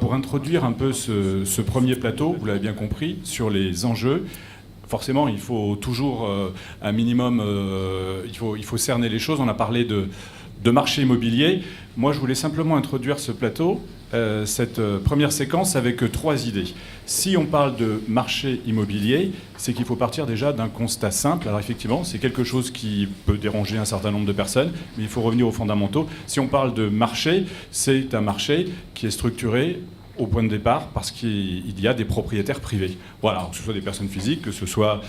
Pour introduire un peu ce premier plateau, vous l'avez bien compris, sur les enjeux, forcément, il faut toujours un minimum, il faut cerner les choses. On a parlé de marché immobilier. Moi, je voulais simplement introduire ce plateau, cette première séquence, avec trois idées. Si on parle de marché immobilier, c'est qu'il faut partir déjà d'un constat simple. Alors effectivement, c'est quelque chose qui peut déranger un certain nombre de personnes, mais il faut revenir aux fondamentaux. Si on parle de marché, c'est un marché qui est structuré au point de départ parce qu'il y a des propriétaires privés. Voilà, que ce soit des personnes physiques, que ce soit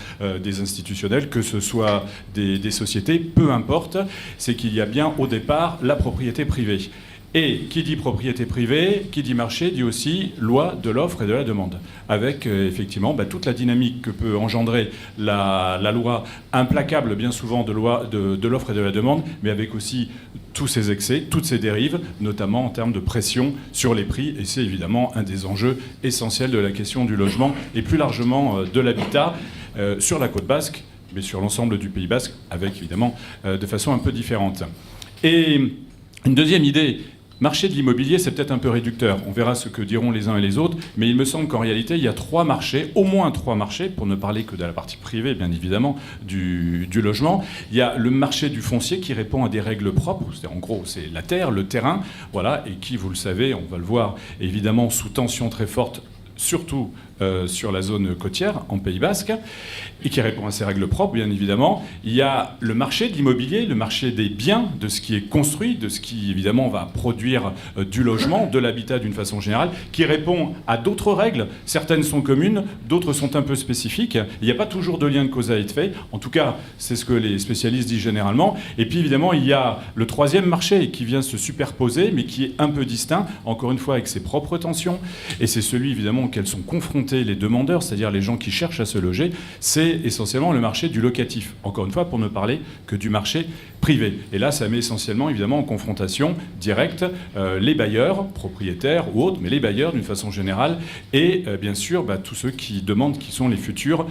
des institutionnels, que ce soit des sociétés, peu importe, c'est qu'il y a bien au départ la propriété privée. Et qui dit propriété privée, qui dit marché, dit aussi loi de l'offre et de la demande, avec effectivement toute la dynamique que peut engendrer la loi implacable, bien souvent, de l'offre et de la demande, mais avec aussi tous ces excès, toutes ces dérives, notamment en termes de pression sur les prix, et c'est évidemment un des enjeux essentiels de la question du logement, et plus largement de l'habitat, sur la côte basque, mais sur l'ensemble du Pays basque, avec évidemment de façon un peu différente. Et une deuxième idée, marché de l'immobilier, c'est peut-être un peu réducteur. On verra ce que diront les uns et les autres. Mais il me semble qu'en réalité, il y a trois marchés, au moins trois marchés, pour ne parler que de la partie privée, bien évidemment, du logement. Il y a le marché du foncier qui répond à des règles propres. En gros, c'est la terre, le terrain, voilà, et qui, vous le savez, on va le voir, évidemment, sous tension très forte, surtout sur la zone côtière, en Pays basque, et qui répond à ces règles propres, bien évidemment. Il y a le marché de l'immobilier, le marché des biens, de ce qui est construit, de ce qui, évidemment, va produire du logement, de l'habitat d'une façon générale, qui répond à d'autres règles. Certaines sont communes, d'autres sont un peu spécifiques. Il n'y a pas toujours de lien de cause à effet. En tout cas, c'est ce que les spécialistes disent généralement. Et puis, évidemment, il y a le troisième marché qui vient se superposer, mais qui est un peu distinct, encore une fois, avec ses propres tensions. Et c'est celui, évidemment, auquel sont confrontés les demandeurs, c'est-à-dire les gens qui cherchent à se loger, c'est essentiellement le marché du locatif. Encore une fois, pour ne parler que du marché privé. Et là, ça met essentiellement, évidemment, en confrontation directe les bailleurs, propriétaires ou autres, mais les bailleurs d'une façon générale, et bien sûr, tous ceux qui demandent, qui sont les futurs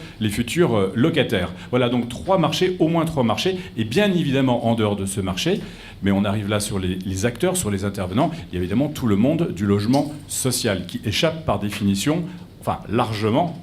locataires. Voilà, donc trois marchés, au moins trois marchés, et bien évidemment, en dehors de ce marché, mais on arrive là sur les acteurs, sur les intervenants, il y a évidemment tout le monde du logement social, qui échappe par définition, enfin largement,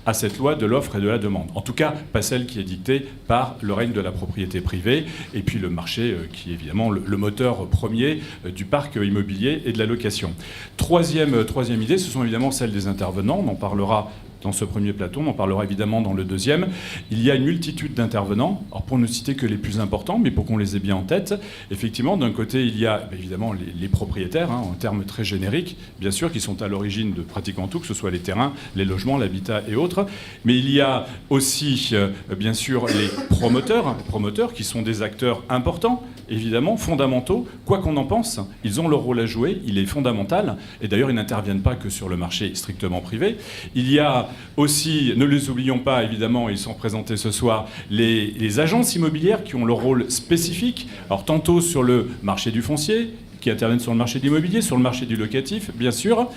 à cette loi de l'offre et de la demande. En tout cas, pas celle qui est dictée par le règne de la propriété privée, et puis le marché qui est évidemment le moteur premier du parc immobilier et de la location. Troisième idée, ce sont évidemment celles des intervenants. On en parlera dans ce premier plateau, on en parlera évidemment dans le deuxième. Il y a une multitude d'intervenants, alors pour ne citer que les plus importants, mais pour qu'on les ait bien en tête. Effectivement, d'un côté, il y a évidemment les propriétaires, en termes très génériques, bien sûr, qui sont à l'origine de pratiquement tout, que ce soit les terrains, les logements, l'habitat et autres. Mais il y a aussi, bien sûr, les promoteurs qui sont des acteurs importants, évidemment, fondamentaux. Quoi qu'on en pense, ils ont leur rôle à jouer, il est fondamental. Et d'ailleurs, ils n'interviennent pas que sur le marché strictement privé. Il y a aussi, ne les oublions pas, évidemment, ils sont représentés ce soir, les agences immobilières qui ont leur rôle spécifique. Alors, tantôt sur le marché du foncier, qui interviennent sur le marché de l'immobilier, sur le marché du locatif, bien sûr.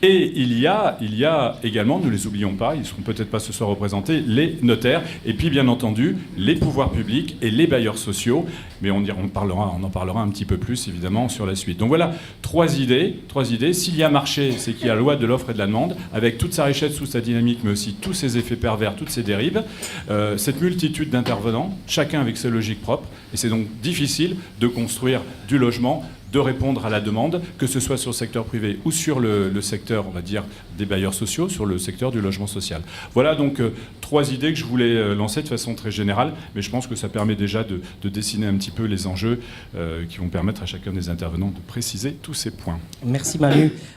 Et il y a également, ne les oublions pas, ils ne seront peut-être pas ce soir représentés, les notaires, et puis bien entendu, les pouvoirs publics et les bailleurs sociaux. Mais on en parlera un petit peu plus, évidemment, sur la suite. Donc voilà, trois idées. S'il y a marché, c'est qu'il y a loi de l'offre et de la demande, avec toute sa richesse, toute sa dynamique, mais aussi tous ses effets pervers, toutes ses dérives. Cette multitude d'intervenants, chacun avec ses logiques propres. Et c'est donc difficile de construire du logement, de répondre à la demande, que ce soit sur le secteur privé ou sur le secteur, on va dire, des bailleurs sociaux, sur le secteur du logement social. Voilà donc trois idées que je voulais lancer de façon très générale, mais je pense que ça permet déjà de dessiner un petit peu les enjeux qui vont permettre à chacun des intervenants de préciser tous ces points. Merci Manu.